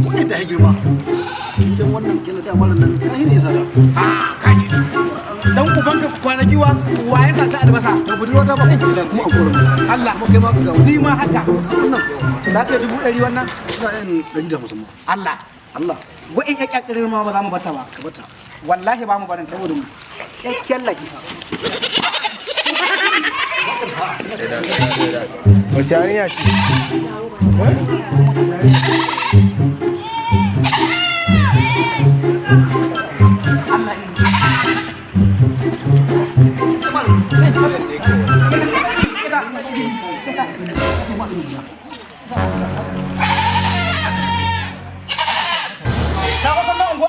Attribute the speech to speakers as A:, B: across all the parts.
A: kuɗin da ya girma kin wannan kila da wannan nan kai ne sada
B: kai dan uban ka kwanaki wa ya sa albasa
A: to budurwa ta ba da kuma a gurin
B: Allah
A: mu kai ma ga
B: ni ma haka
A: wannan
B: za ta yi 100 wannan
A: ina yin 150
B: Allah
A: Allah
B: wa'in ƙyaƙƙyaƙirin ma ba za mu bata ba
A: ka bata
B: wallahi ba mu barin
A: saboda mu
B: ƙyaƙƙyar laki
C: wace hanya ce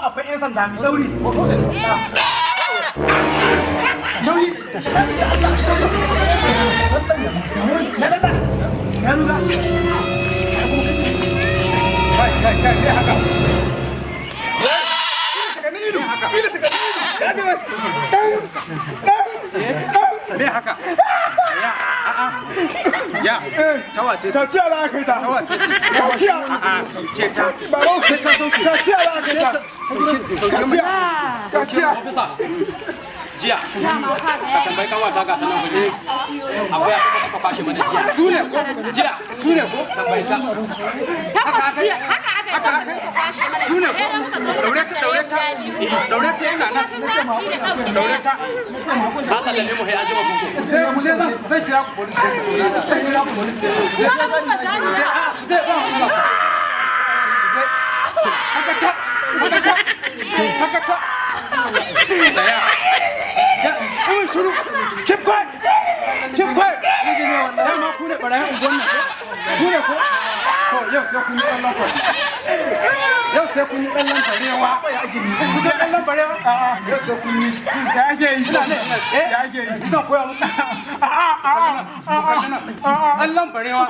B: akwai 'yan sanda mai sauri nauyi
C: haka ya tawace
B: ka ciya da aka yi ta
C: tawace
B: ka ciya
C: a sauke ta
B: ba ba sai ka sauke ka ciya da aka yi ta ka ciya
D: jiya ka tambayi kan wata ga sanan waje akwai aka kwashe mana jiya su ne ko tambayi ta haka su ne ko daure ta yana nan daure ta ka sallame mu sai an jima kuku
B: zai kira ku police station shuru keep quiet dama ku ne barayin unguwan nan ku ne ko to yau sai kun yi ɗan yau sai kun yi ɗan lambarewa ku sai ɗan lambarewa yau sai kun yi ya ake yi ya ake yi zan koya muku ɗan lambarewa